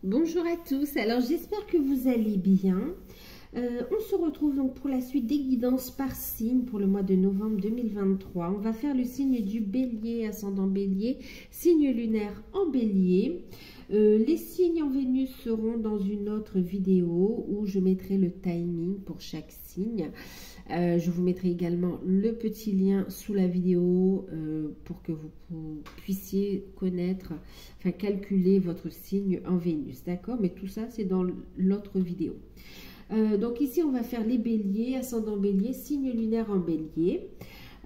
Bonjour à tous, alors j'espère que vous allez bien. On se retrouve donc pour la suite des guidances par signe pour le mois de novembre 2023. On va faire le signe du bélier, ascendant bélier, signe lunaire en bélier. Les signes en Vénus seront dans une autre vidéo où je mettrai le timing pour chaque signe. Je vous mettrai également le petit lien sous la vidéo pour que vous puissiez connaître, enfin calculer votre signe en Vénus, d'accord? Mais tout ça, c'est dans l'autre vidéo. Donc ici, on va faire les béliers, ascendant bélier, signe lunaire en bélier.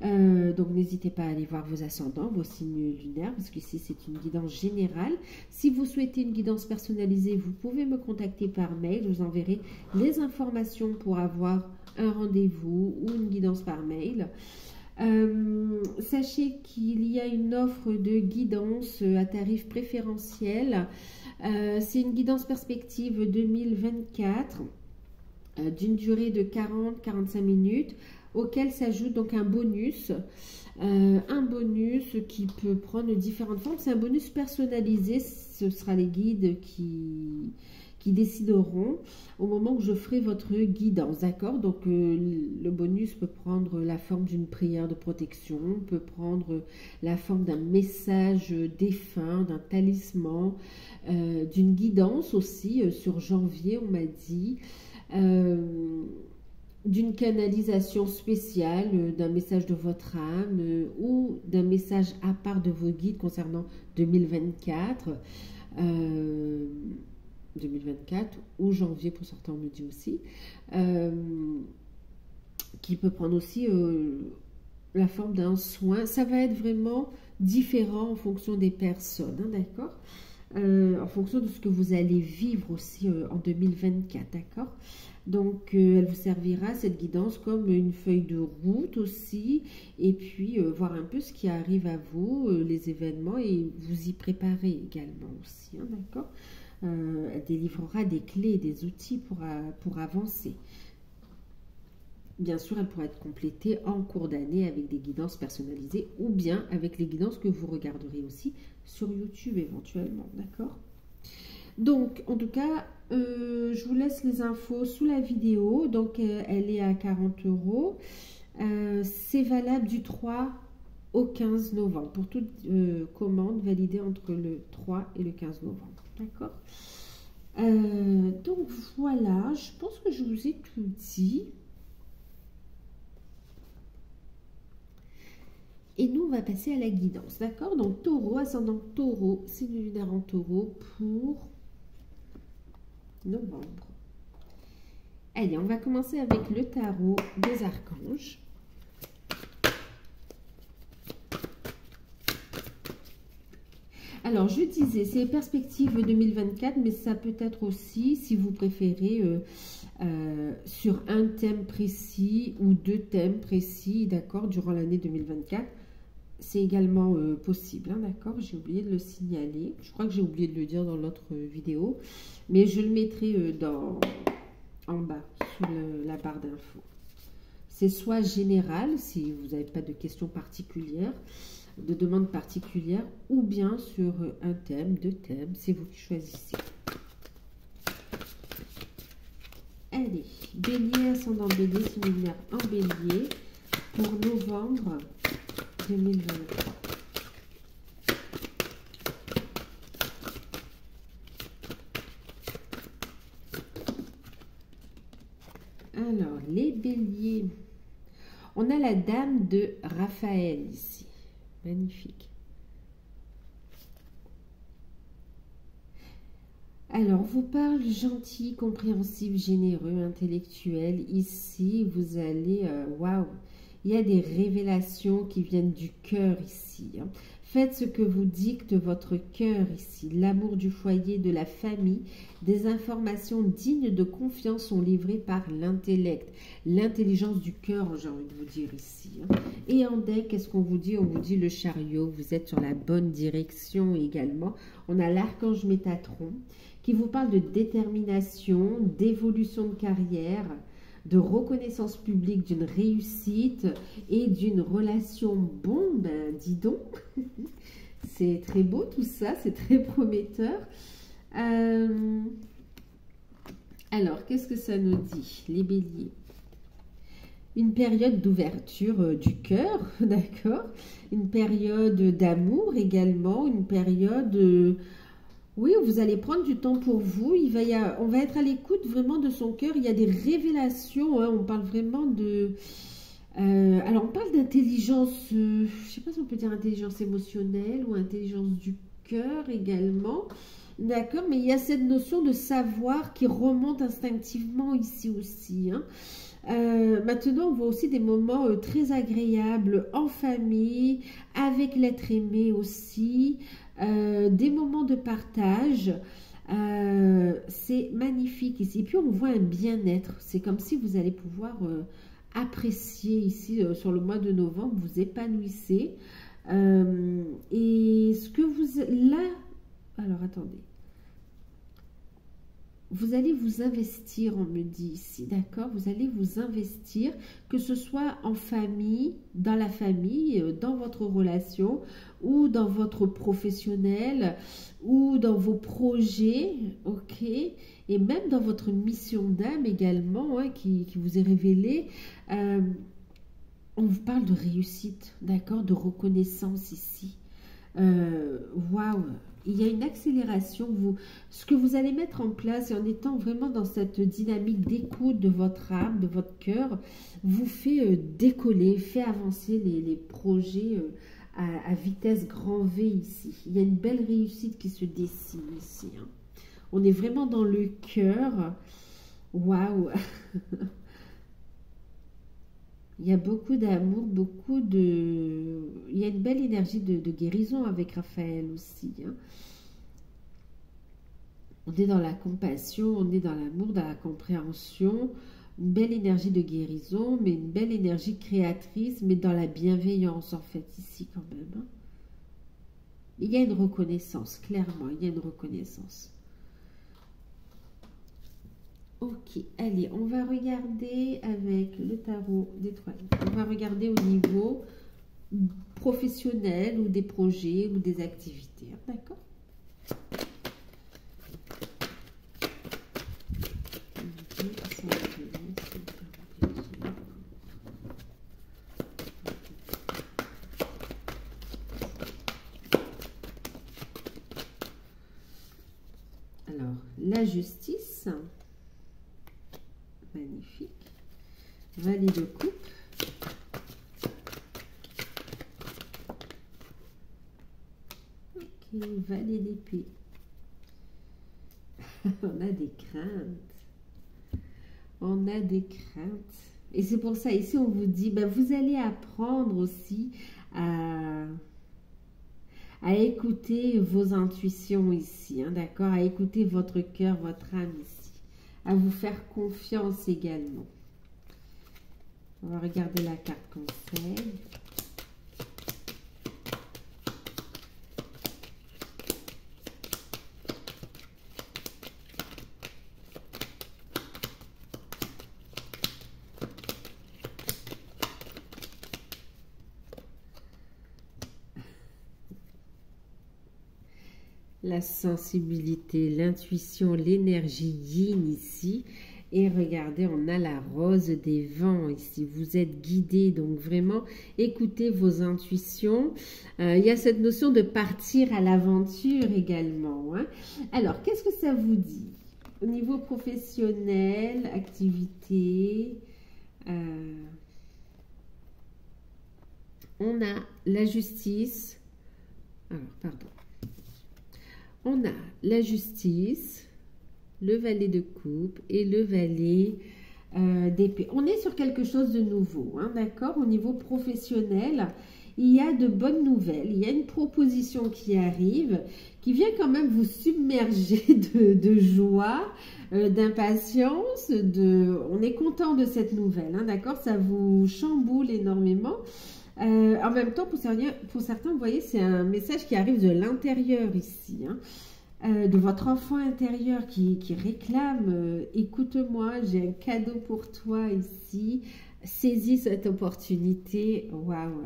Donc n'hésitez pas à aller voir vos ascendants, vos signes lunaires, parce qu'ici c'est une guidance générale. Si vous souhaitez une guidance personnalisée, vous pouvez me contacter par mail. Je vous enverrai les informations pour avoir un rendez-vous ou une guidance par mail. Sachez qu'il y a une offre de guidance à tarif préférentiel. C'est une guidance perspective 2024 d'une durée de 40-45 minutes, auquel s'ajoute donc un bonus qui peut prendre différentes formes. C'est un bonus personnalisé, ce sera les guides qui décideront au moment où je ferai votre guidance, d'accord? Donc le bonus peut prendre la forme d'une prière de protection, peut prendre la forme d'un message défunt, d'un talisman, d'une guidance aussi sur janvier, on m'a dit, d'une canalisation spéciale, d'un message de votre âme ou d'un message à part de vos guides concernant 2024. 2024 ou janvier pour certains, on me dit aussi, qui peut prendre aussi la forme d'un soin. Ça va être vraiment différent en fonction des personnes, hein, d'accord? En fonction de ce que vous allez vivre aussi en 2024, d'accord? Donc, elle vous servira, cette guidance, comme une feuille de route aussi, et puis voir un peu ce qui arrive à vous, les événements, et vous y préparer également aussi, hein, d'accord? Elle délivrera des clés et des outils pour avancer. Bien sûr, elle pourra être complétée en cours d'année avec des guidances personnalisées ou bien avec les guidances que vous regarderez aussi sur YouTube éventuellement, d'accord? Donc, en tout cas, je vous laisse les infos sous la vidéo. Donc, elle est à 40 €. C'est valable du 3 au 15 novembre pour toute commande validée entre le 3 et le 15 novembre. D'accord? Donc voilà, je pense que je vous ai tout dit. Et nous, on va passer à la guidance. D'accord? Donc taureau, ascendant taureau, signe lunaire en taureau pour novembre. Allez, on va commencer avec le tarot des archanges. Alors, je disais, c'est perspective 2024, mais ça peut être aussi, si vous préférez, sur un thème précis ou deux thèmes précis, d'accord, durant l'année 2024. C'est également possible, hein, d'accord? J'ai oublié de le signaler. Je crois que j'ai oublié de le dire dans l'autre vidéo, mais je le mettrai en bas, sous la barre d'infos. C'est soit général, si vous n'avez pas de questions particulières, de demande particulière, ou bien sur un thème, deux thèmes, c'est vous qui choisissez. Allez, bélier, ascendant bélier, signe lunaire en bélier pour novembre 2023. Alors, les béliers, on a la dame de Raphaël ici. Magnifique. Alors, on vous parle gentil, compréhensif, généreux, intellectuel. Ici, vous allez... waouh! Il y a des révélations qui viennent du cœur ici. Hein. Faites ce que vous dicte votre cœur ici. L'amour du foyer, de la famille. Des informations dignes de confiance sont livrées par l'intellect. L'intelligence du cœur, j'ai envie de vous dire ici. Hein. Et en deck, qu'est-ce qu'on vous dit? On vous dit le chariot. Vous êtes sur la bonne direction également. On a l'archange Métatron qui vous parle de détermination, d'évolution de carrière, de reconnaissance publique, d'une réussite et d'une relation. Bon, ben dis donc, c'est très beau tout ça, c'est très prometteur. Alors, qu'est-ce que ça nous dit, les béliers? Une période d'ouverture du cœur, d'accord? Une période d'amour également, une période, oui, où vous allez prendre du temps pour vous. On va être à l'écoute vraiment de son cœur. Il y a des révélations, hein, on parle vraiment de... alors, on parle d'intelligence, je ne sais pas si on peut dire intelligence émotionnelle ou intelligence du cœur également. D'accord, mais il y a cette notion de savoir qui remonte instinctivement ici aussi, hein. Maintenant, on voit aussi des moments très agréables en famille, avec l'être aimé aussi, des moments de partage. C'est magnifique ici. Et puis, on voit un bien-être. C'est comme si vous allez pouvoir apprécier ici, sur le mois de novembre, vous épanouissez. Et ce que vous... Là... Alors, attendez. Vous allez vous investir, on me dit ici, d'accord? Vous allez vous investir, que ce soit en famille, dans la famille, dans votre relation, ou dans votre professionnel, ou dans vos projets, ok? Et même dans votre mission d'âme également, hein, qui vous est révélée. On vous parle de réussite, d'accord? De reconnaissance ici. Waouh! Il y a une accélération. Ce que vous allez mettre en place, et en étant vraiment dans cette dynamique d'écoute de votre âme, de votre cœur, vous fait décoller, fait avancer les projets à vitesse grand V ici. Il y a une belle réussite qui se dessine ici, hein. On est vraiment dans le cœur. Waouh! Il y a beaucoup d'amour, beaucoup de... Il y a une belle énergie de guérison avec Raphaël aussi, hein. On est dans la compassion, on est dans l'amour, dans la compréhension. Une belle énergie de guérison, mais une belle énergie créatrice, mais dans la bienveillance en fait, ici quand même, hein. Il y a une reconnaissance, clairement, il y a une reconnaissance. Ok, allez, on va regarder avec le tarot d'étoiles. On va regarder au niveau professionnel ou des projets ou des activités, hein, d'accord? Alors, la justice... Magnifique. Valet de coupe. Ok, valet d'épée. On a des craintes. On a des craintes. Et c'est pour ça, ici, on vous dit, ben, vous allez apprendre aussi à écouter vos intuitions ici, hein, d'accord? À écouter votre cœur, votre âme ici. À vous faire confiance également. On va regarder la carte conseil. La sensibilité, l'intuition, l'énergie yin ici. Et regardez, on a la rose des vents ici. Vous êtes guidé, donc vraiment, écoutez vos intuitions. Il y a cette notion de partir à l'aventure également, hein. Alors, qu'est-ce que ça vous dit? Au niveau professionnel, activité, on a la justice. Alors, pardon. On a la justice, le valet de coupe et le valet d'épée. On est sur quelque chose de nouveau, hein, d'accord? Au niveau professionnel, il y a de bonnes nouvelles. Il y a une proposition qui arrive, qui vient quand même vous submerger de joie, d'impatience. On est content de cette nouvelle, hein, d'accord? Ça vous chamboule énormément. En même temps, pour certains, vous voyez, c'est un message qui arrive de l'intérieur ici, hein, de votre enfant intérieur qui réclame écoute-moi, j'ai un cadeau pour toi ici, saisis cette opportunité. Waouh!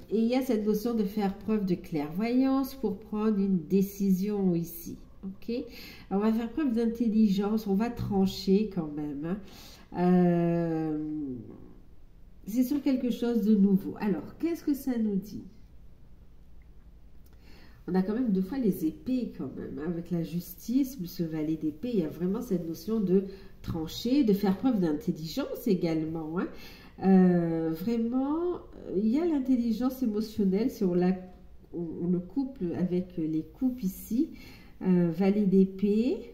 Et il y a cette notion de faire preuve de clairvoyance pour prendre une décision ici. ok? Alors, on va faire preuve d'intelligence, on va trancher quand même, hein. C'est sur quelque chose de nouveau. Alors, qu'est-ce que ça nous dit? On a quand même deux fois les épées quand même, hein, avec la justice, ce valet d'épée, il y a vraiment cette notion de trancher, de faire preuve d'intelligence également, hein. Vraiment, il y a l'intelligence émotionnelle, si on le couple avec les coupes ici, valet d'épée,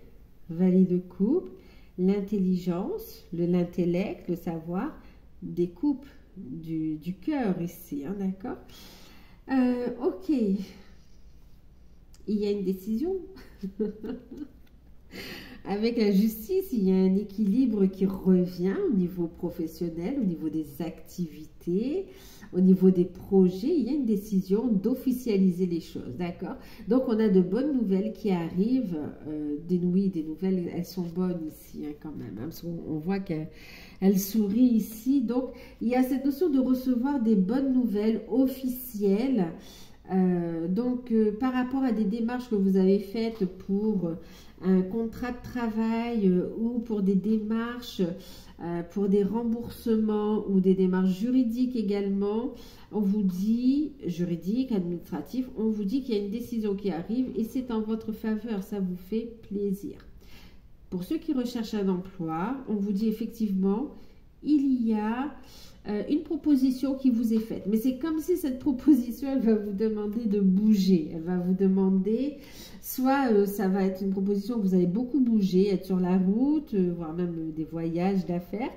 valet de coupe, l'intelligence, l'intellect, le savoir, des coupes du cœur ici, hein, d'accord? Ok. Il y a une décision. Avec la justice, il y a un équilibre qui revient au niveau professionnel, au niveau des activités, au niveau des projets. Il y a une décision d'officialiser les choses, d'accord? Donc, on a de bonnes nouvelles qui arrivent. Des nouvelles, elles sont bonnes ici, hein, quand même, hein, parce qu'on voit qu'elle sourit ici. Donc, il y a cette notion de recevoir des bonnes nouvelles officielles. Par rapport à des démarches que vous avez faites pour un contrat de travail ou pour des démarches, pour des remboursements ou des démarches juridiques également, on vous dit, juridique, administratif, on vous dit qu'il y a une décision qui arrive et c'est en votre faveur, ça vous fait plaisir. Pour ceux qui recherchent un emploi, on vous dit effectivement, il y a une proposition qui vous est faite. Mais c'est comme si cette proposition, elle va vous demander de bouger. Elle va vous demander, soit ça va être une proposition que vous allez beaucoup bouger, être sur la route, voire même des voyages d'affaires.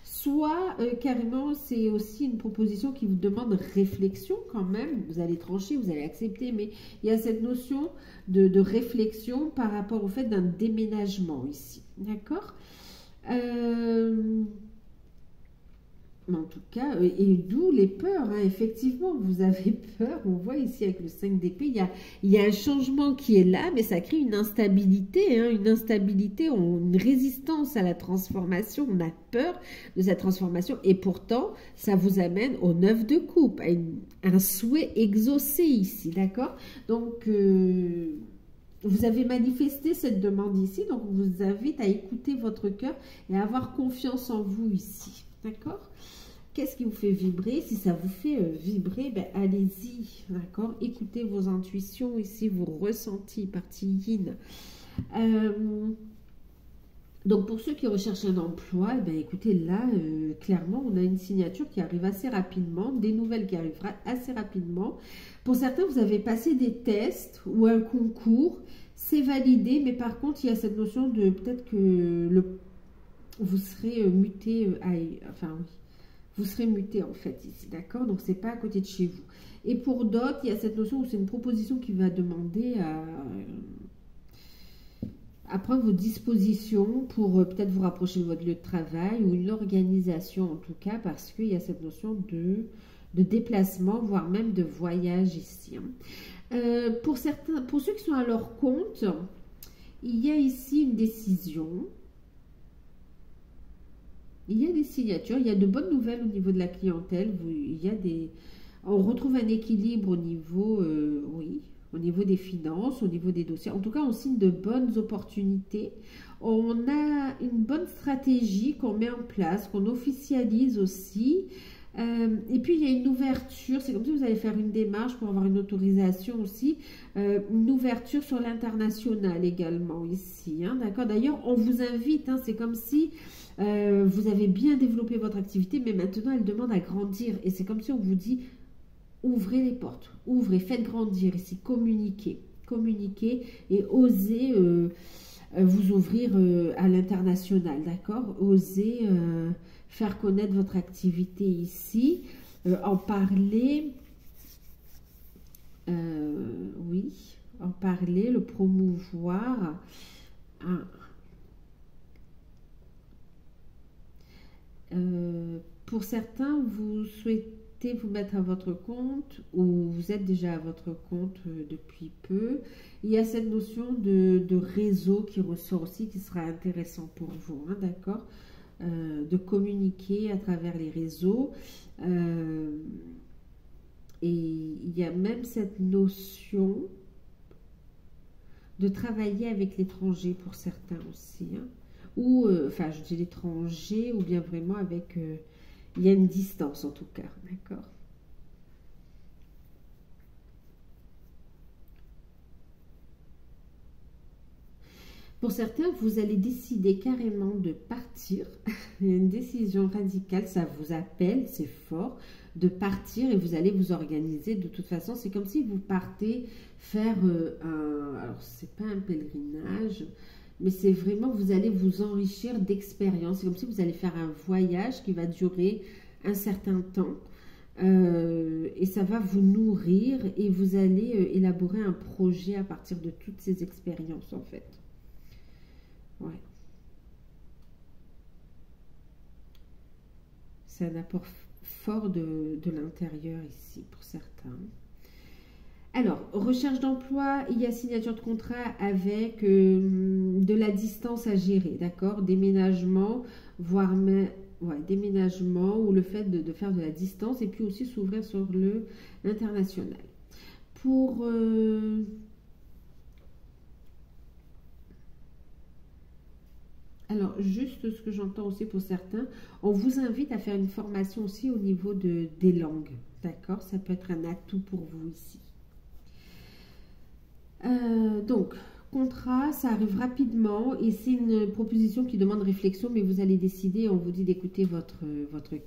Soit carrément, c'est aussi une proposition qui vous demande réflexion quand même. Vous allez trancher, vous allez accepter, mais il y a cette notion de réflexion par rapport au fait d'un déménagement ici. D'accord? En tout cas, et d'où les peurs, hein. Effectivement, vous avez peur, on voit ici avec le 5 d'épée, il y a un changement qui est là, mais ça crée une instabilité, hein, une résistance à la transformation, on a peur de cette transformation, et pourtant, ça vous amène au 9 de coupe, à un souhait exaucé ici, d'accord? Donc, vous avez manifesté cette demande ici, donc on vous invite à écouter votre cœur et à avoir confiance en vous ici, d'accord? Qu'est-ce qui vous fait vibrer? Si ça vous fait vibrer, ben allez-y, d'accord? Écoutez vos intuitions ici, vos ressentis, partie yin. Donc, pour ceux qui recherchent un emploi, ben écoutez, là, clairement, on a une signature qui arrive assez rapidement, des nouvelles qui arrivent assez rapidement. Pour certains, vous avez passé des tests ou un concours, c'est validé, mais par contre, il y a cette notion de peut-être que vous serez muté, enfin oui. Vous serez muté en fait ici, d'accord? Donc, c'est pas à côté de chez vous. Et pour d'autres, il y a cette notion où c'est une proposition qui va demander à prendre vos dispositions pour peut-être vous rapprocher de votre lieu de travail ou une organisation en tout cas, parce qu'il y a cette notion de déplacement, voire même de voyage ici, hein. Pour ceux qui sont à leur compte, il y a ici une décision. Il y a des signatures, il y a de bonnes nouvelles au niveau de la clientèle. On retrouve un équilibre au niveau, au niveau des finances, au niveau des dossiers. En tout cas, on signe de bonnes opportunités. On a une bonne stratégie qu'on met en place, qu'on officialise aussi. Et puis, il y a une ouverture. C'est comme si vous allez faire une démarche pour avoir une autorisation aussi. Une ouverture sur l'international également ici, hein, d'accord? D'ailleurs, on vous invite, hein, c'est comme si vous avez bien développé votre activité, mais maintenant, elle demande à grandir. Et c'est comme si on vous dit, ouvrez les portes, ouvrez, faites grandir ici, communiquez et osez vous ouvrir à l'international, d'accord? Osez faire connaître votre activité ici, en parler, en parler, le promouvoir. Pour certains, vous souhaitez vous mettre à votre compte ou vous êtes déjà à votre compte depuis peu. Il y a cette notion de réseau qui ressort aussi, qui sera intéressant pour vous, hein, d'accord? De communiquer à travers les réseaux. Et il y a même cette notion de travailler avec l'étranger pour certains aussi. Hein. Ou, enfin, je dis l'étranger, ou bien vraiment avec... il y a une distance en tout cas, d'accord? Pour certains, vous allez décider carrément de partir. Il y a une décision radicale, ça vous appelle, c'est fort, de partir et vous allez vous organiser. De toute façon, c'est comme si vous partez faire un... Alors, c'est pas un pèlerinage, mais c'est vraiment, vous allez vous enrichir d'expérience. C'est comme si vous allez faire un voyage qui va durer un certain temps. Et ça va vous nourrir et vous allez élaborer un projet à partir de toutes ces expériences, en fait. Ouais. C'est un apport fort de l'intérieur ici pour certains. Alors, recherche d'emploi, il y a signature de contrat avec de la distance à gérer, d'accord? Déménagement, voire même, ouais, déménagement ou le fait de faire de la distance et puis aussi s'ouvrir sur l'international. Pour... alors, juste ce que j'entends aussi pour certains, on vous invite à faire une formation aussi au niveau des langues, d'accord? Ça peut être un atout pour vous ici. Donc, contrat, ça arrive rapidement et c'est une proposition qui demande réflexion, mais vous allez décider, on vous dit d'écouter votre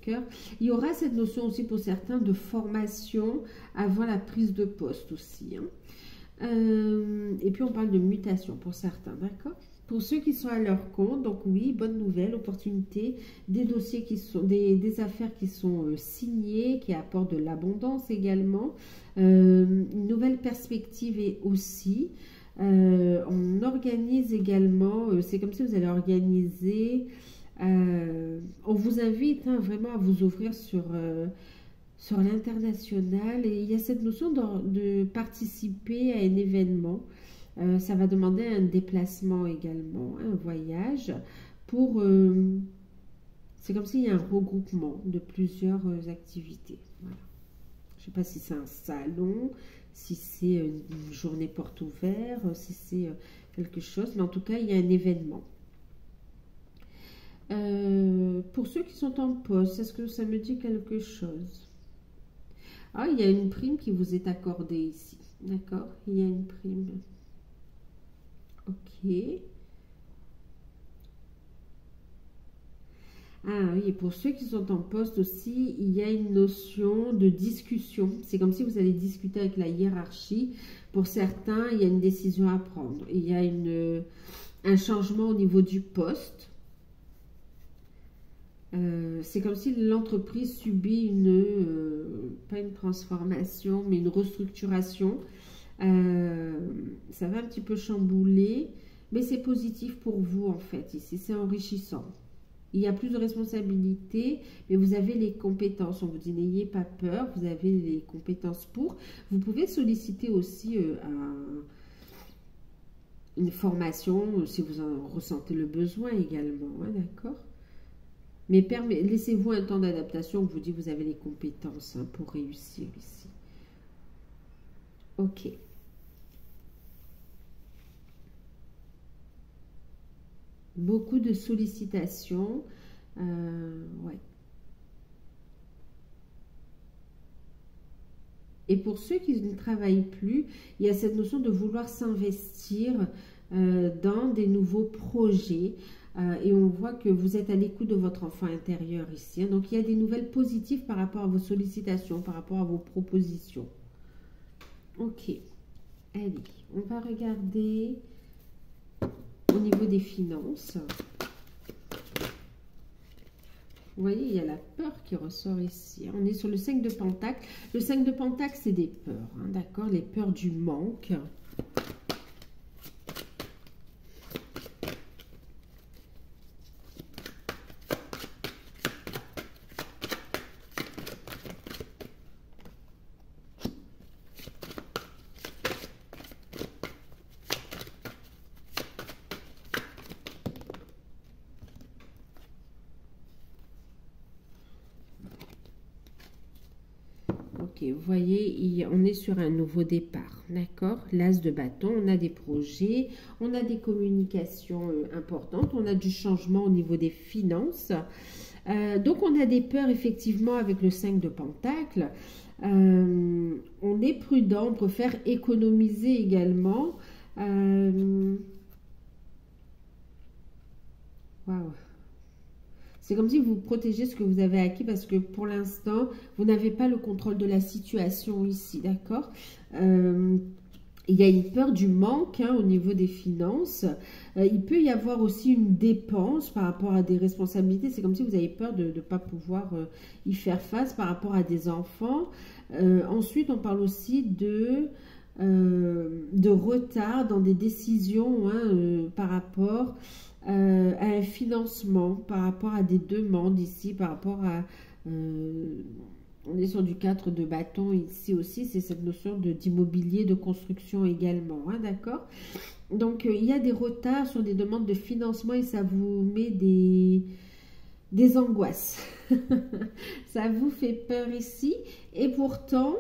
cœur. Il y aura cette notion aussi pour certains de formation avant la prise de poste aussi. Hein. Et puis on parle de mutation pour certains, d'accord? Pour ceux qui sont à leur compte, donc oui, bonne nouvelle, opportunité, des dossiers qui sont, des affaires qui sont signées, qui apportent de l'abondance également, une nouvelle perspective et aussi, on organise également, c'est comme si vous allez organiser, on vous invite hein, vraiment à vous ouvrir sur l'international et il y a cette notion de participer à un événement. Ça va demander un déplacement également, un voyage pour... c'est comme s'il y a un regroupement de plusieurs activités. Voilà. Je ne sais pas si c'est un salon, si c'est une journée porte ouverte, si c'est quelque chose, mais en tout cas, il y a un événement. Pour ceux qui sont en poste, est-ce que ça me dit quelque chose? Ah, il y a une prime qui vous est accordée ici. D'accord? Il y a une prime. Ok. Ah oui, et pour ceux qui sont en poste aussi, il y a une notion de discussion. C'est comme si vous allez discuter avec la hiérarchie. Pour certains, il y a une décision à prendre. Il y a un changement au niveau du poste. C'est comme si l'entreprise subit pas une transformation, mais une restructuration. Ça va un petit peu chambouler, mais c'est positif pour vous en fait. Ici, c'est enrichissant. Il y a plus de responsabilités, mais vous avez les compétences. On vous dit n'ayez pas peur, vous avez les compétences pour. Vous pouvez solliciter aussi une formation si vous en ressentez le besoin également, hein, d'accord? Mais laissez-vous un temps d'adaptation. On vous dit vous avez les compétences hein, pour réussir ici. Ok. Beaucoup de sollicitations. Ouais. Et pour ceux qui ne travaillent plus, il y a cette notion de vouloir s'investir dans des nouveaux projets. Et on voit que vous êtes à l'écoute de votre enfant intérieur ici. Hein. Donc, il y a des nouvelles positives par rapport à vos sollicitations, par rapport à vos propositions. Ok. Allez, on va regarder au niveau des finances. Vous voyez, il y a la peur qui ressort ici. On est sur le 5 de Pentacle. Le 5 de Pentacle, c'est des peurs, hein, d'accord? Les peurs du manque. ok, vous voyez, on est sur un nouveau départ, d'accord? L'as de bâton, on a des projets, on a des communications importantes, on a du changement au niveau des finances. Donc, on a des peurs, effectivement, avec le 5 de Pentacle. On est prudent, on préfère économiser également. Waouh! C'est comme si vous protégez ce que vous avez acquis parce que pour l'instant, vous n'avez pas le contrôle de la situation ici, d'accord? Il y a une peur du manque au niveau des finances. Il peut y avoir aussi une dépense par rapport à des responsabilités. C'est comme si vous avez peur de ne pas pouvoir y faire face par rapport à des enfants. Ensuite, on parle aussi de retard dans des décisions par rapport à un financement, par rapport à des demandes ici, par rapport à... on est sur du 4 de bâton ici aussi, c'est cette notion d'immobilier, de construction également, d'accord? Donc, il y a des retards sur des demandes de financement et ça vous met des angoisses. Ça vous fait peur ici. Et pourtant,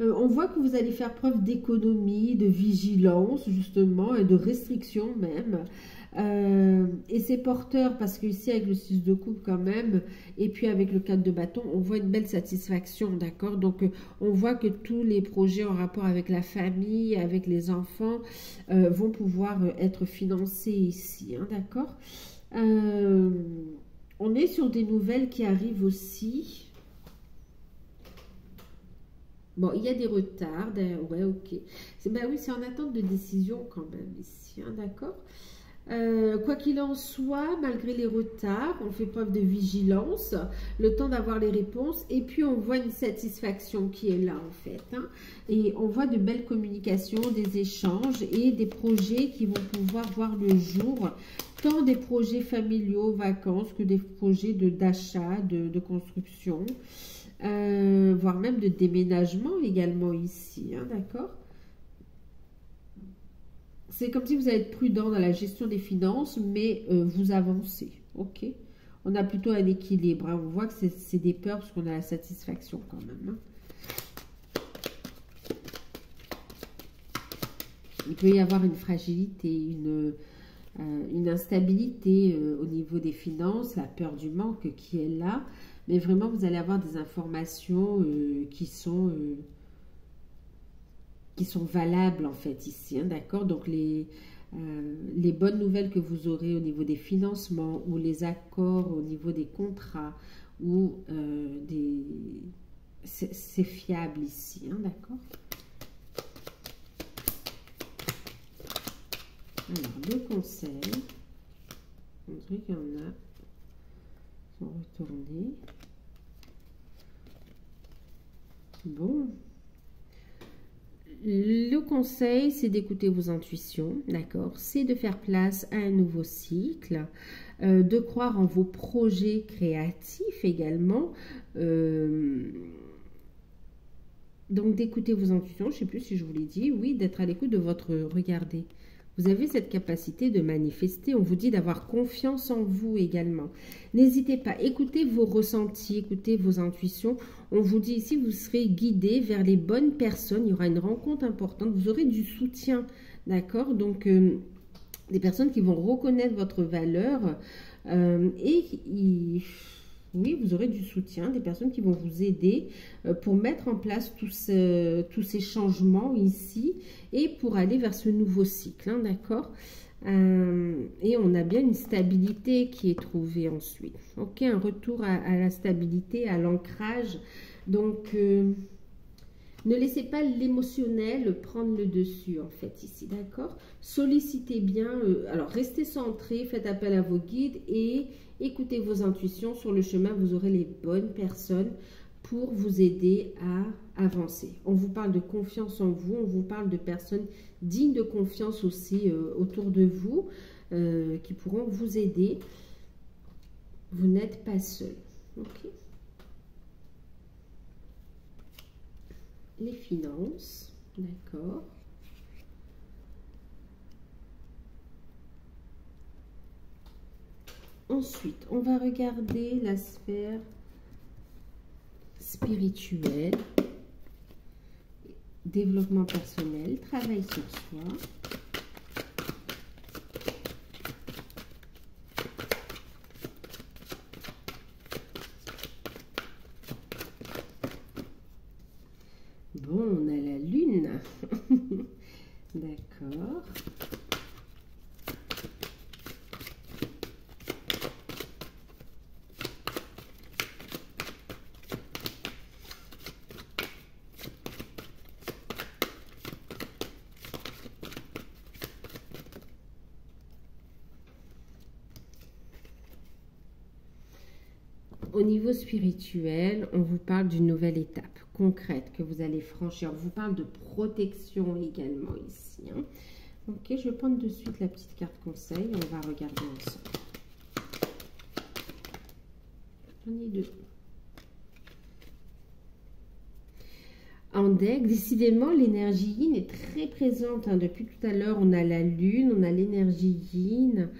on voit que vous allez faire preuve d'économie, de vigilance, justement, et de restriction même. Et c'est porteur parce que ici avec le 6 de coupe quand même et puis avec le 4 de bâton on voit une belle satisfaction, d'accord? Donc on voit que tous les projets en rapport avec la famille, avec les enfants vont pouvoir être financés ici, d'accord? On est sur des nouvelles qui arrivent aussi. Bon, il y a des retards, ouais, ok. Ben oui, c'est en attente de décision quand même ici, d'accord? Quoi qu'il en soit, malgré les retards, on fait preuve de vigilance, le temps d'avoir les réponses, et puis on voit une satisfaction qui est là en fait. Et on voit de belles communications, des échanges et des projets qui vont pouvoir voir le jour, tant des projets familiaux, vacances, que des projets d'achat, de construction, voire même de déménagement également ici, d'accord? C'est comme si vous allez être prudent dans la gestion des finances, mais vous avancez, ok? On a plutôt un équilibre, on voit que c'est des peurs parce qu'on a la satisfaction quand même. Il peut y avoir une fragilité, une instabilité au niveau des finances, la peur du manque qui est là, mais vraiment vous allez avoir des informations qui sont valables en fait ici, d'accord? Donc les bonnes nouvelles que vous aurez au niveau des financements ou les accords au niveau des contrats ou c'est fiable ici, d'accord? Alors, le conseil, on dirait qu'il y en a qui sont retournés. Bon. Le conseil, c'est d'écouter vos intuitions, d'accord? C'est de faire place à un nouveau cycle, de croire en vos projets créatifs également. Donc, d'écouter vos intuitions, je ne sais plus si je vous l'ai dit, oui, d'être à l'écoute de votre... Regardez, vous avez cette capacité de manifester, on vous dit d'avoir confiance en vous également. N'hésitez pas, écoutez vos ressentis, écoutez vos intuitions. On vous dit ici, vous serez guidé vers les bonnes personnes, il y aura une rencontre importante, vous aurez du soutien, d'accord? Donc, des personnes qui vont reconnaître votre valeur oui, vous aurez du soutien, des personnes qui vont vous aider pour mettre en place tous ces changements ici et pour aller vers ce nouveau cycle, d'accord? Et on a bien une stabilité qui est trouvée ensuite. Ok, un retour à la stabilité, à l'ancrage. Donc, ne laissez pas l'émotionnel prendre le dessus, en fait, ici, d'accord? Sollicitez bien, alors restez centré, faites appel à vos guides et écoutez vos intuitions. Sur le chemin, vous aurez les bonnes personnes pour vous aider à avancer. On vous parle de confiance en vous, on vous parle de personnes dignes de confiance aussi autour de vous, qui pourront vous aider. Vous n'êtes pas seul, ok? Les finances, d'accord. Ensuite, on va regarder la sphère spirituelle. développement personnel, travail sur soi. Bon, on a la lune. D'accord. Au niveau spirituel, on vous parle d'une nouvelle étape concrète que vous allez franchir. On vous parle de protection également ici. Hein. Ok, je vais prendre de suite la petite carte conseil. On va regarder ensemble. J'en ai deux. En deck, décidément, l'énergie yin est très présente. Hein. Depuis tout à l'heure, on a la lune, on a l'énergie yin.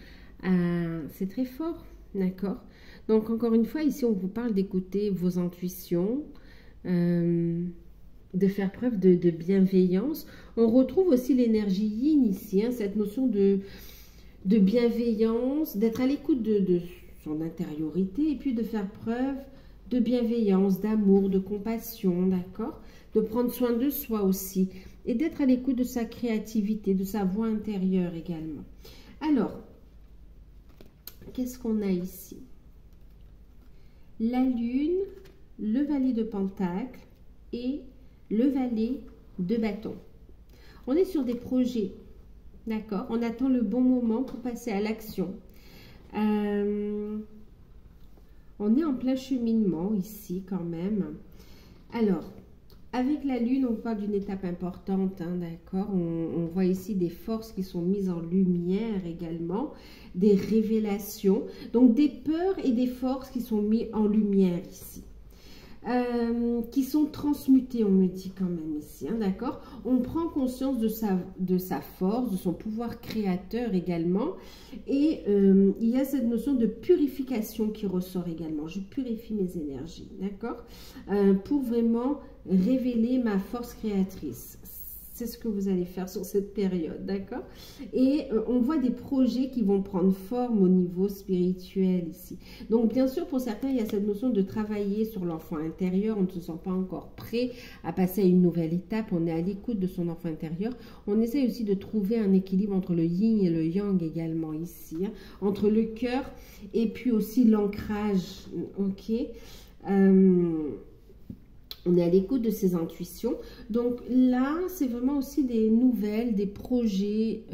C'est très fort, d'accord? Donc, encore une fois, ici, on vous parle d'écouter vos intuitions, de faire preuve de bienveillance. On retrouve aussi l'énergie yin ici, hein, cette notion de bienveillance, d'être à l'écoute de son intériorité et puis de faire preuve de bienveillance, d'amour, de compassion, d'accord? De prendre soin de soi aussi et d'être à l'écoute de sa créativité, de sa voix intérieure également. Alors, qu'est-ce qu'on a ici? La lune, le valet de pentacle et le valet de bâton. On est sur des projets, d'accord? On attend le bon moment pour passer à l'action. On est en plein cheminement ici quand même. Alors, avec la lune, on parle d'une étape importante, hein, d'accord? On voit ici des forces qui sont mises en lumière également, des révélations, donc des peurs et des forces qui sont mises en lumière ici. Qui sont transmutées, on me dit quand même ici, hein, d'accord? On prend conscience de sa force, de son pouvoir créateur également, et il y a cette notion de purification qui ressort également. Je purifie mes énergies, d'accord? Pour vraiment révéler ma force créatrice. C'est ce que vous allez faire sur cette période, d'accord? Et on voit des projets qui vont prendre forme au niveau spirituel ici. Donc, bien sûr, pour certains, il y a cette notion de travailler sur l'enfant intérieur. On ne se sent pas encore prêt à passer à une nouvelle étape. On est à l'écoute de son enfant intérieur. On essaie aussi de trouver un équilibre entre le yin et le yang également ici. Hein, entre le cœur et puis aussi l'ancrage, ok? On est à l'écoute de ses intuitions. Donc là, c'est vraiment aussi des nouvelles, des projets,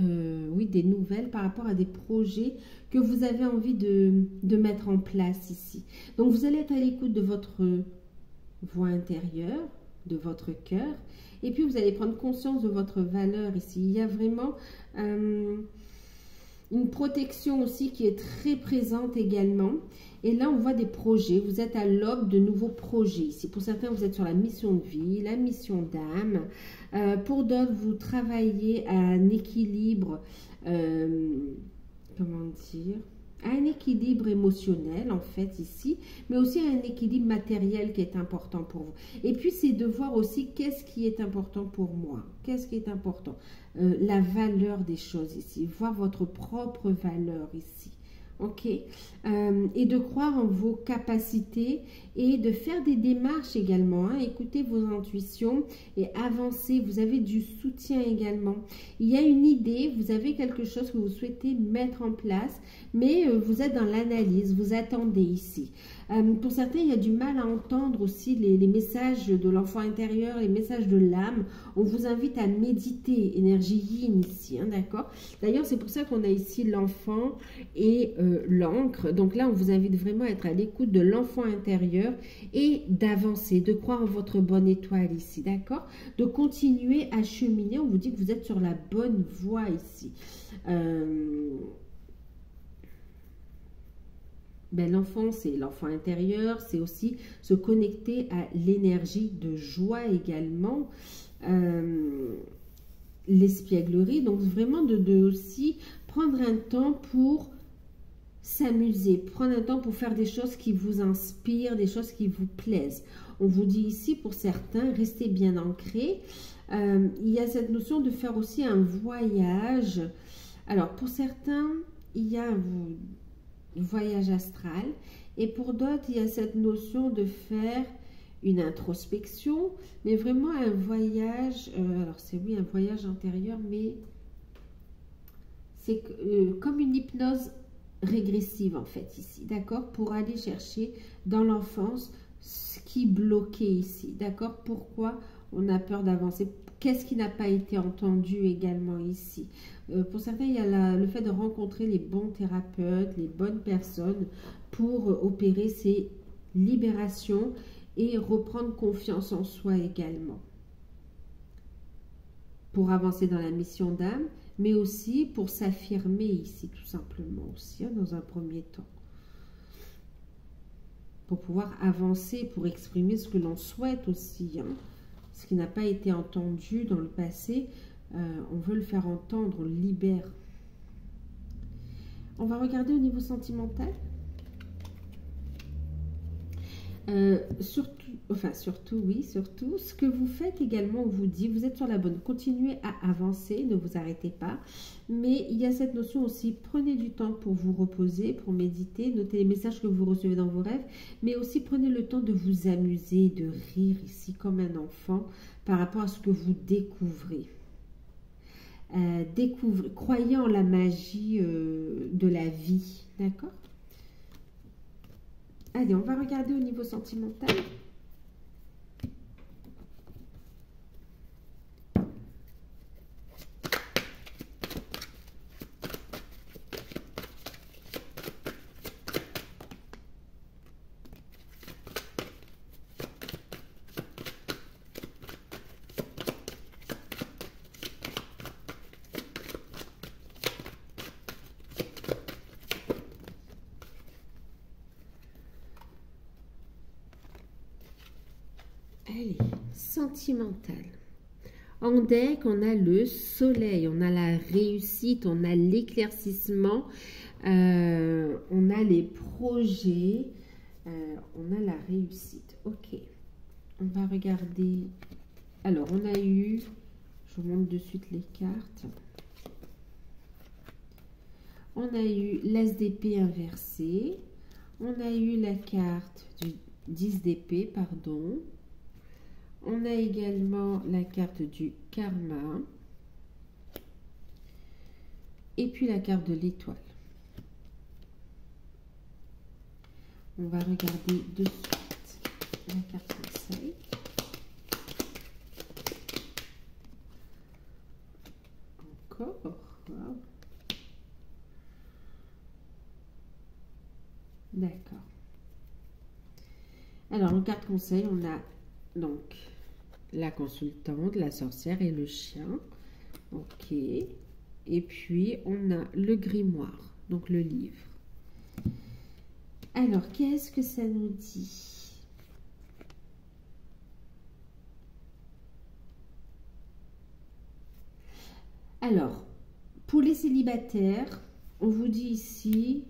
oui, des nouvelles par rapport à des projets que vous avez envie de mettre en place ici. Donc vous allez être à l'écoute de votre voix intérieure, de votre cœur, et puis vous allez prendre conscience de votre valeur ici. Il y a vraiment une protection aussi qui est très présente également. Et là, on voit des projets. Vous êtes à l'aube de nouveaux projets ici. Pour certains, vous êtes sur la mission de vie, la mission d'âme. Pour d'autres, vous travaillez à un équilibre, comment dire, à un équilibre émotionnel, en fait, ici, mais aussi à un équilibre matériel qui est important pour vous. Et puis, c'est de voir aussi qu'est-ce qui est important pour moi. Qu'est-ce qui est important? La valeur des choses ici. Voir votre propre valeur ici. Ok, et de croire en vos capacités et de faire des démarches également, hein. Écoutez vos intuitions et avancez. Vous avez du soutien également. Il y a une idée, vous avez quelque chose que vous souhaitez mettre en place, mais vous êtes dans l'analyse, vous attendez ici. Pour certains, il y a du mal à entendre aussi les messages de l'enfant intérieur, les messages de l'âme. On vous invite à méditer, énergie yin ici, hein, d'accord? D'ailleurs, c'est pour ça qu'on a ici l'enfant et l'encre. Donc là, on vous invite vraiment à être à l'écoute de l'enfant intérieur et d'avancer, de croire en votre bonne étoile ici, d'accord? De continuer à cheminer. On vous dit que vous êtes sur la bonne voie ici. Ben, l'enfant, c'est l'enfant intérieur, c'est aussi se connecter à l'énergie de joie également, l'espièglerie, donc vraiment de aussi prendre un temps pour s'amuser, prendre un temps pour faire des choses qui vous inspirent, des choses qui vous plaisent. On vous dit ici, pour certains, restez bien ancrés. Il y a cette notion de faire aussi un voyage. Alors, pour certains, il y a un voyage astral. Et pour d'autres, il y a cette notion de faire une introspection, mais vraiment un voyage, alors c'est oui, un voyage intérieur, mais c'est comme une hypnose régressive en fait ici, d'accord, pour aller chercher dans l'enfance ce qui bloquait ici, d'accord, pourquoi on a peur d'avancer, qu'est-ce qui n'a pas été entendu également ici. Pour certains, il y a le fait de rencontrer les bons thérapeutes, les bonnes personnes pour opérer ces libérations et reprendre confiance en soi également. Pour avancer dans la mission d'âme, mais aussi pour s'affirmer ici, tout simplement aussi, hein, dans un premier temps. Pour pouvoir avancer, pour exprimer ce que l'on souhaite aussi, hein, ce qui n'a pas été entendu dans le passé, on veut le faire entendre, on le libère. On va regarder au niveau sentimental. Surtout, ce que vous faites également, on vous dit, vous êtes sur la bonne, continuez à avancer, ne vous arrêtez pas, mais il y a cette notion aussi, prenez du temps pour vous reposer, pour méditer, notez les messages que vous recevez dans vos rêves, mais aussi prenez le temps de vous amuser, de rire ici comme un enfant par rapport à ce que vous découvrez. Croyez en la magie de la vie, d'accord? Allez, on va regarder au niveau sentimental. Allez, sentimental. En deck, on a le soleil, on a la réussite, on a l'éclaircissement, on a les projets, on a la réussite. Ok, on va regarder. Alors, on a eu, je vous montre de suite les cartes. On a eu l'as d'épée inversé. On a eu la carte du 10 d'épée, pardon. On a également la carte du karma. Et puis la carte de l'étoile. On va regarder de suite la carte conseil. Encore. Wow. D'accord. Alors, en carte conseil, on a donc la consultante, la sorcière et le chien. Ok. Et puis, on a le grimoire, donc le livre. Alors, qu'est-ce que ça nous dit? Alors, pour les célibataires, on vous dit ici,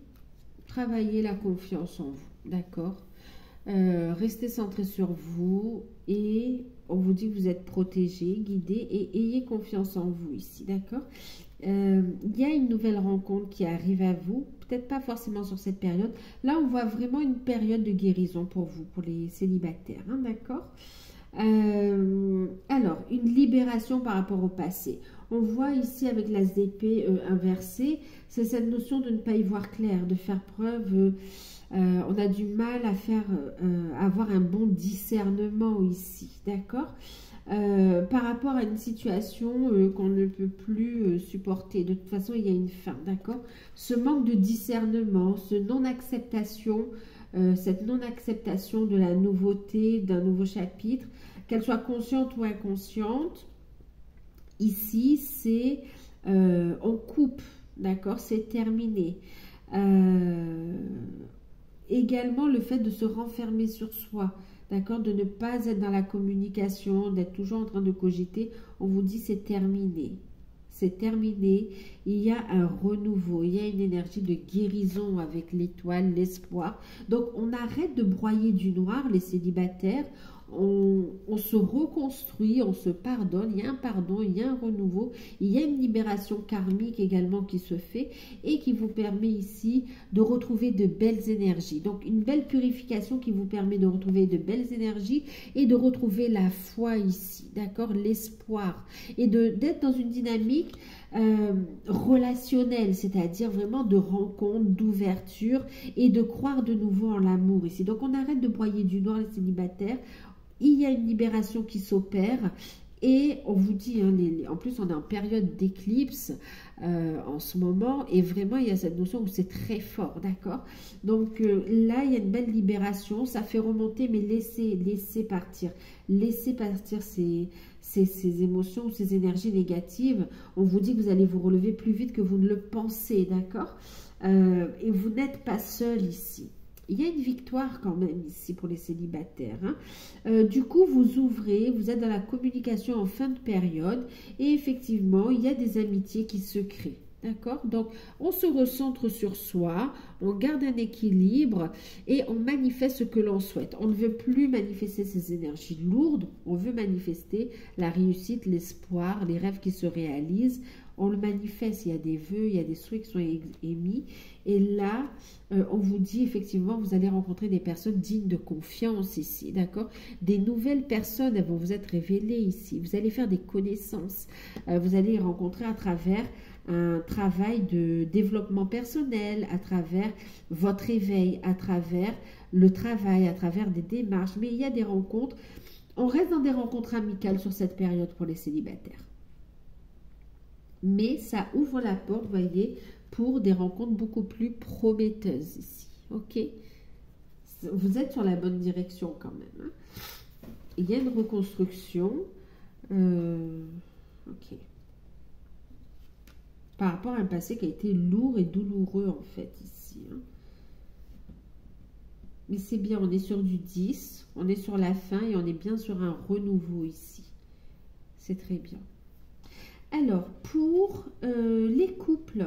travaillez la confiance en vous, d'accord? Restez centré sur vous et on vous dit que vous êtes protégé, guidé et ayez confiance en vous ici, d'accord? Il y a une nouvelle rencontre qui arrive à vous, peut-être pas forcément sur cette période. Là, on voit vraiment une période de guérison pour vous, pour les célibataires, hein, d'accord? Alors, une libération par rapport au passé. On voit ici avec l'as d'épée inversé, c'est cette notion de ne pas y voir clair, de faire preuve... on a du mal à faire avoir un bon discernement ici, d'accord? Par rapport à une situation qu'on ne peut plus supporter. De toute façon, il y a une fin, d'accord? Ce manque de discernement, ce non-acceptation, cette non-acceptation de la nouveauté, d'un nouveau chapitre, qu'elle soit consciente ou inconsciente, ici, c'est on coupe, d'accord? C'est terminé. Également, le fait de se renfermer sur soi, d'accord, de ne pas être dans la communication, d'être toujours en train de cogiter, on vous dit c'est terminé. c'est terminé. Il y a un renouveau, il y a une énergie de guérison avec l'étoile, l'espoir. Donc, on arrête de broyer du noir, les célibataires. On se reconstruit, on se pardonne, il y a un pardon, il y a un renouveau, il y a une libération karmique également qui se fait et qui vous permet ici de retrouver de belles énergies. Donc une belle purification qui vous permet de retrouver de belles énergies et de retrouver la foi ici, d'accord, l'espoir et d'être dans une dynamique relationnelle, c'est-à-dire vraiment de rencontre, d'ouverture et de croire de nouveau en l'amour ici. Donc on arrête de broyer du noir les célibataires. Il y a une libération qui s'opère et on vous dit, hein, en plus on est en période d'éclipse en ce moment et vraiment il y a cette notion où c'est très fort, d'accord? Donc là il y a une belle libération, ça fait remonter mais laissez partir ces émotions, ces énergies négatives. On vous dit que vous allez vous relever plus vite que vous ne le pensez, d'accord? Et vous n'êtes pas seul ici. Il y a une victoire quand même ici pour les célibataires. Hein. Du coup, vous ouvrez, vous êtes dans la communication en fin de période et effectivement, il y a des amitiés qui se créent. D'accord? Donc, on se recentre sur soi, on garde un équilibre et on manifeste ce que l'on souhaite. On ne veut plus manifester ces énergies lourdes, on veut manifester la réussite, l'espoir, les rêves qui se réalisent. On le manifeste, il y a des vœux, il y a des souhaits qui sont émis. Et là, on vous dit effectivement, vous allez rencontrer des personnes dignes de confiance ici, d'accord? Des nouvelles personnes, elles vont vous être révélées ici. Vous allez faire des connaissances. Vous allez les rencontrer à travers un travail de développement personnel, à travers votre éveil, à travers le travail, à travers des démarches. Mais il y a des rencontres. On reste dans des rencontres amicales sur cette période pour les célibataires. Mais ça ouvre la porte, vous voyez, pour des rencontres beaucoup plus prometteuses ici. Ok? Vous êtes sur la bonne direction quand même. Hein? Il y a une reconstruction. Ok. Par rapport à un passé qui a été lourd et douloureux en fait ici. Hein? Mais c'est bien, on est sur du 10, on est sur la fin et on est bien sur un renouveau ici. C'est très bien. Alors, pour les couples,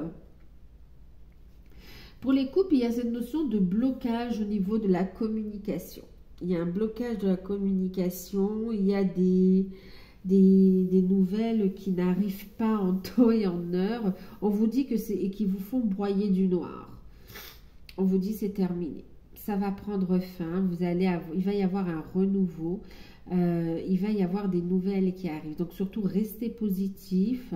il y a cette notion de blocage au niveau de la communication. Il y a un blocage de la communication, il y a des nouvelles qui n'arrivent pas en temps et en heure. On vous dit que c'est et qui vous font broyer du noir. On vous dit c'est terminé. Ça va prendre fin, il va y avoir un renouveau. Il va y avoir des nouvelles qui arrivent. Donc, surtout, restez positif.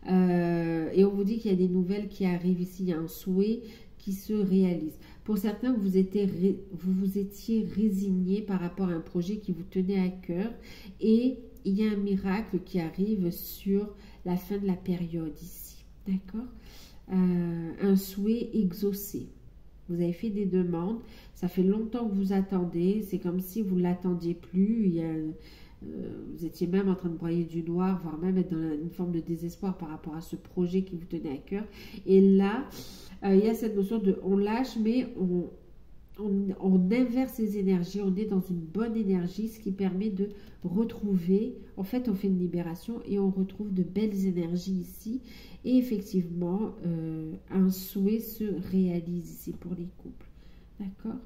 Et on vous dit qu'il y a des nouvelles qui arrivent ici. Il y a un souhait qui se réalise. Pour certains, vous vous étiez résigné par rapport à un projet qui vous tenait à cœur. Et il y a un miracle qui arrive sur la fin de la période ici. D'accord? Un souhait exaucé. Vous avez fait des demandes, ça fait longtemps que vous attendez, c'est comme si vous ne l'attendiez plus, vous étiez même en train de broyer du noir, voire même être dans une forme de désespoir par rapport à ce projet qui vous tenait à cœur. Et là, il y a cette notion de on lâche, mais on inverse les énergies, on est dans une bonne énergie, ce qui permet de retrouver, en fait on fait une libération et on retrouve de belles énergies ici et effectivement un souhait se réalise ici pour les couples, d'accord?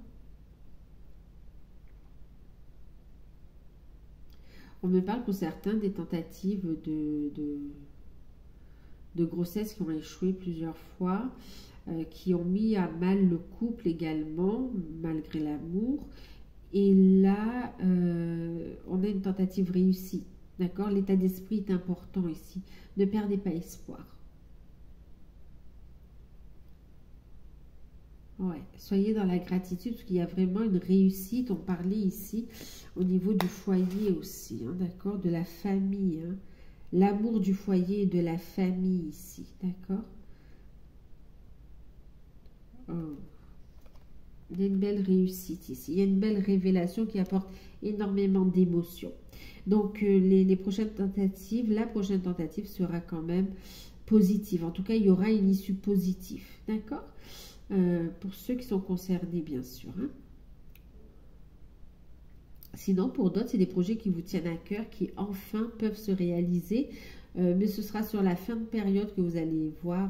On me parle pour certains des tentatives de grossesse qui ont échoué plusieurs fois, qui ont mis à mal le couple également, malgré l'amour. Et là, on a une tentative réussie. D'accord? L'état d'esprit est important ici. Ne perdez pas espoir. Ouais, soyez dans la gratitude parce qu'il y a vraiment une réussite. On parlait ici au niveau du foyer aussi, hein, d'accord? De la famille. Hein? L'amour du foyer et de la famille ici, d'accord? Oh. Il y a une belle réussite ici. Il y a une belle révélation qui apporte énormément d'émotions. Donc, les prochaines tentatives, la prochaine tentative sera quand même positive. En tout cas, il y aura une issue positive. D'accord? Pour ceux qui sont concernés, bien sûr. Hein. Sinon, pour d'autres, c'est des projets qui vous tiennent à cœur, qui enfin peuvent se réaliser. mais ce sera sur la fin de période que vous allez voir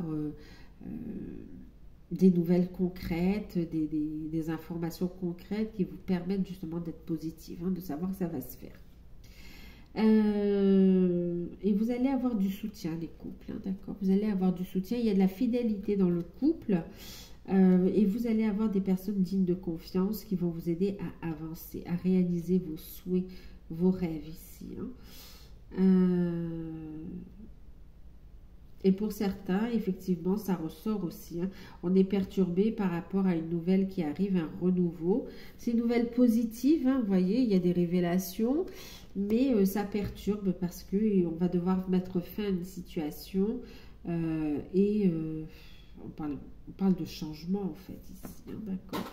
des nouvelles concrètes, des informations concrètes qui vous permettent justement d'être positive, hein, de savoir que ça va se faire. Et vous allez avoir du soutien, les couples, hein, d'accord? Vous allez avoir du soutien, il y a de la fidélité dans le couple, et vous allez avoir des personnes dignes de confiance qui vont vous aider à avancer, à réaliser vos souhaits, vos rêves ici, hein. Et pour certains, effectivement, ça ressort aussi, hein. On est perturbé par rapport à une nouvelle qui arrive, un renouveau. C'est une nouvelle positive, hein, vous voyez, il y a des révélations, mais ça perturbe parce que on va devoir mettre fin à une situation et on parle de changement en fait ici, hein, d'accord.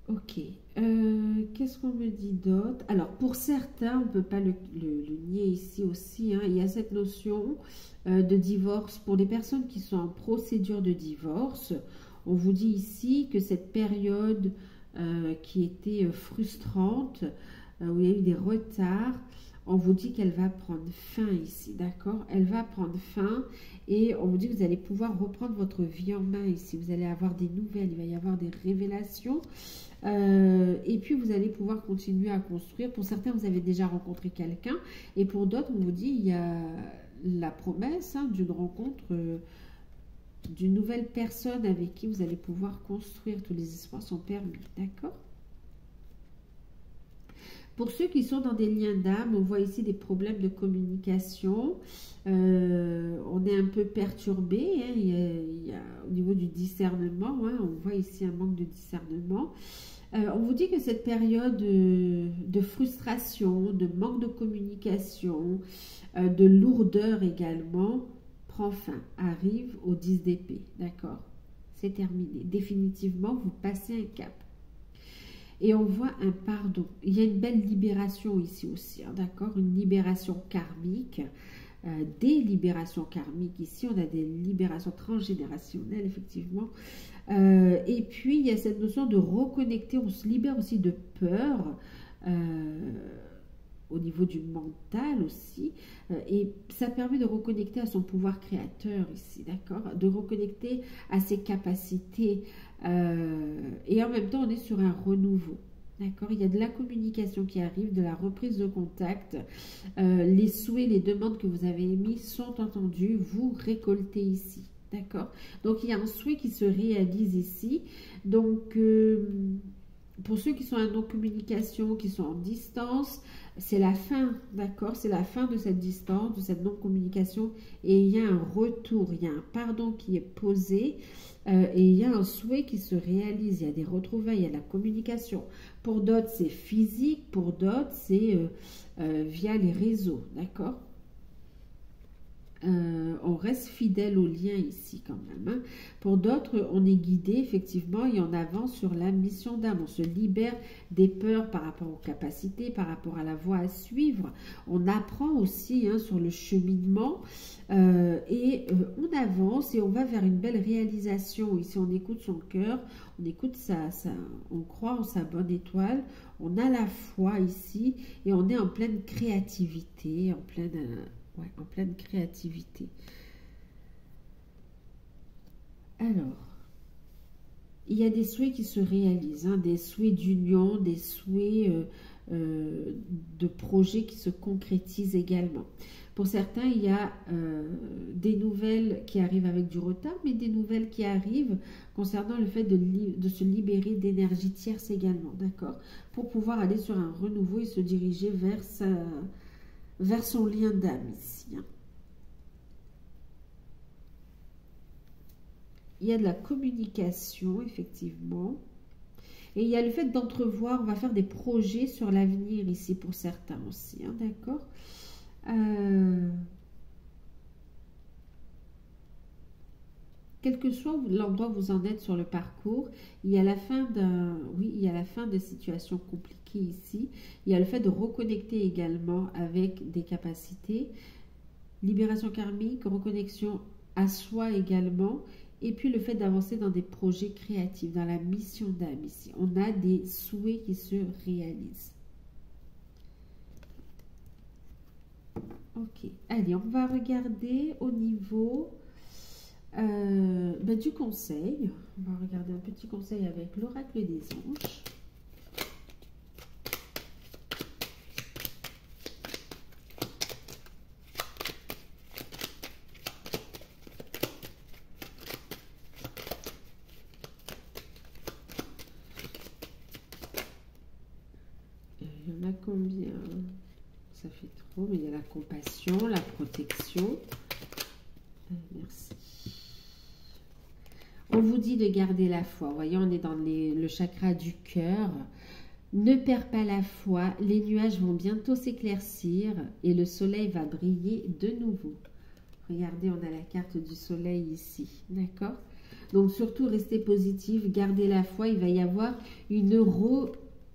Ok, qu'est-ce qu'on me dit d'autre? Alors, pour certains, on ne peut pas le nier ici aussi, hein, il y a cette notion de divorce. Pour les personnes qui sont en procédure de divorce, on vous dit ici que cette période qui était frustrante, où il y a eu des retards, on vous dit qu'elle va prendre fin ici, d'accord? Elle va prendre fin et on vous dit que vous allez pouvoir reprendre votre vie en main ici. Vous allez avoir des nouvelles, il va y avoir des révélations. Et puis vous allez pouvoir continuer à construire. Pour certains, vous avez déjà rencontré quelqu'un, et pour d'autres, on vous dit il y a la promesse, hein, d'une rencontre d'une nouvelle personne avec qui vous allez pouvoir construire. Tous les espoirs sont permis, d'accord? Pour ceux qui sont dans des liens d'âme, on voit ici des problèmes de communication. On est un peu perturbé, hein, il y a, au niveau du discernement, hein, on voit ici un manque de discernement. On vous dit que cette période de frustration, de manque de communication, de lourdeur également, prend fin, arrive au 10 d'épée, d'accord? C'est terminé. Définitivement, vous passez un cap. Et on voit un pardon. Il y a une belle libération ici aussi, hein, d'accord? Une libération karmique, des libérations karmiques. Ici, on a des libérations transgénérationnelles, effectivement. Et puis, il y a cette notion de reconnecter. On se libère aussi de peur au niveau du mental aussi. Et ça permet de reconnecter à son pouvoir créateur ici, d'accord? De reconnecter à ses capacités. Et en même temps, on est sur un renouveau. D'accord, il y a de la communication qui arrive, de la reprise de contact. Les souhaits, les demandes que vous avez émis sont entendus. Vous récoltez ici. D'accord, donc il y a un souhait qui se réalise ici. Donc, pour ceux qui sont en non-communication, qui sont en distance, c'est la fin, d'accord? C'est la fin de cette distance, de cette non-communication. Et il y a un retour, il y a un pardon qui est posé. Et il y a un souhait qui se réalise, il y a des retrouvailles, il y a la communication. Pour d'autres, c'est physique, pour d'autres, c'est via les réseaux, d'accord? On reste fidèle au lien ici quand même, hein. Pour d'autres, on est guidé effectivement et on avance sur la mission d'âme. On se libère des peurs par rapport aux capacités, par rapport à la voie à suivre. On apprend aussi, hein, sur le cheminement et on avance et on va vers une belle réalisation. Ici, on écoute son cœur, on écoute on croit en sa bonne étoile. On a la foi ici et on est en pleine créativité, en pleine créativité. Alors, il y a des souhaits qui se réalisent, hein, des souhaits d'union, des souhaits de projets qui se concrétisent également. Pour certains, il y a des nouvelles qui arrivent avec du retard, mais des nouvelles qui arrivent concernant le fait de se libérer d'énergie tierce également, d'accord? Pour pouvoir aller sur un renouveau et se diriger vers son lien d'âme ici, hein. Il y a de la communication, effectivement. Et il y a le fait d'entrevoir, on va faire des projets sur l'avenir ici pour certains aussi, hein, d'accord? Quel que soit l'endroit où vous en êtes sur le parcours, il y a la fin il y a la fin de situations compliquées ici. Il y a le fait de reconnecter également avec des capacités, libération karmique, reconnexion à soi également, Et puis le fait d'avancer dans des projets créatifs, dans la mission d'âme ici. On a des souhaits qui se réalisent. Ok, allez, on va regarder au niveau du conseil. On va regarder un petit conseil avec l'oracle des anges. Il y en a combien? Ça fait trop, mais il y a la compassion, la protection. Merci. On vous dit de garder la foi. Vous voyez, on est dans le chakra du cœur. Ne perds pas la foi. Les nuages vont bientôt s'éclaircir et le soleil va briller de nouveau. Regardez, on a la carte du soleil ici. D'accord? Donc, surtout, restez positif. Gardez la foi. Il va y avoir une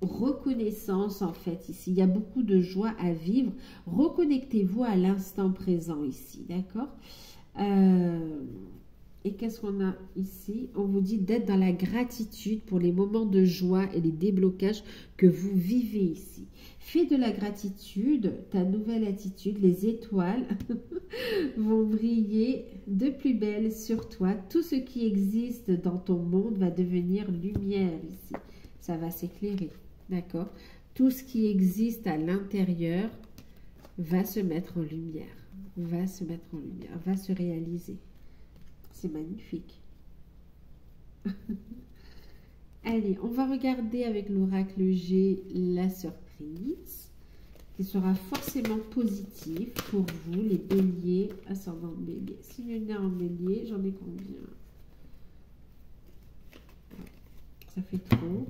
reconnaissance en fait ici. Il y a beaucoup de joie à vivre. Reconnectez-vous à l'instant présent ici. D'accord? Et qu'est-ce qu'on a ici? On vous dit d'être dans la gratitude pour les moments de joie et les déblocages que vous vivez ici. Fais de la gratitude ta nouvelle attitude. Les étoiles vont briller de plus belle sur toi. Tout ce qui existe dans ton monde va devenir lumière ici. Ça va s'éclairer. D'accord? Tout ce qui existe à l'intérieur va se mettre en lumière. Va se mettre en lumière. Va se réaliser. C'est magnifique. Allez, on va regarder avec l'oracle G la surprise qui sera forcément positive pour vous, les béliers, ascendant bélier. Signe lunaire en bélier, j'en ai combien? Ça fait trop.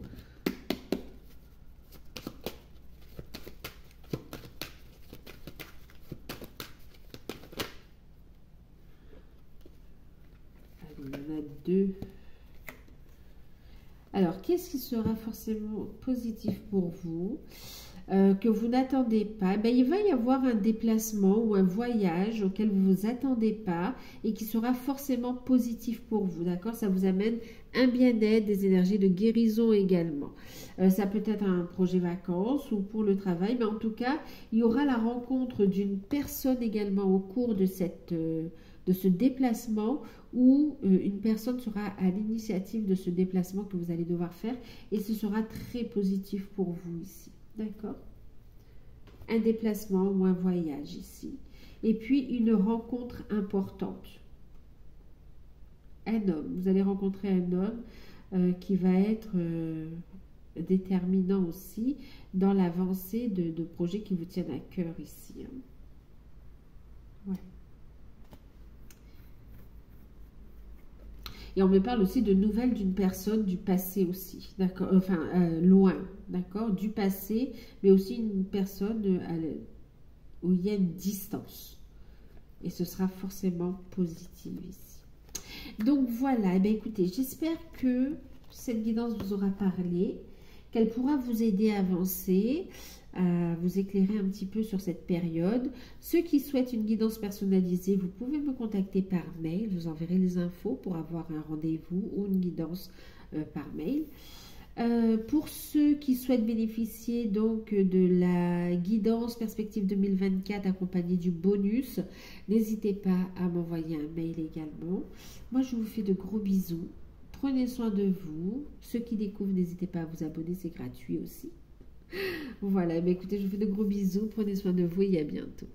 Allez, il y en a deux. Alors, qu'est-ce qui sera forcément positif pour vous, que vous n'attendez pas? Il va y avoir un déplacement ou un voyage auquel vous ne vous attendez pas et qui sera forcément positif pour vous. D'accord? Ça vous amène un bien-être, des énergies de guérison également. Ça peut être un projet vacances ou pour le travail, mais en tout cas, il y aura la rencontre d'une personne également au cours de ce déplacement où une personne sera à l'initiative de ce déplacement que vous allez devoir faire et ce sera très positif pour vous ici. D'accord? Un déplacement ou un voyage ici. Et puis une rencontre importante. Un homme. Vous allez rencontrer un homme qui va être déterminant aussi dans l'avancée de projets qui vous tiennent à cœur ici. Hein. Ouais. Et on me parle aussi de nouvelles d'une personne du passé aussi, d'accord, enfin loin, d'accord, du passé, mais aussi une personne où il y a une distance. Et ce sera forcément positif ici. Donc voilà, eh bien, écoutez, j'espère que cette guidance vous aura parlé, qu'elle pourra vous aider à avancer, à vous éclairer un petit peu sur cette période. Ceux qui souhaitent une guidance personnalisée, vous pouvez me contacter par mail. Je vous enverrai les infos pour avoir un rendez-vous ou une guidance par mail. Pour ceux qui souhaitent bénéficier donc de la guidance perspective 2024 accompagnée du bonus, n'hésitez pas à m'envoyer un mail également. Moi, je vous fais de gros bisous. Prenez soin de vous. Ceux qui découvrent, n'hésitez pas à vous abonner, c'est gratuit aussi. Voilà, écoutez, je vous fais de gros bisous. Prenez soin de vous et à bientôt.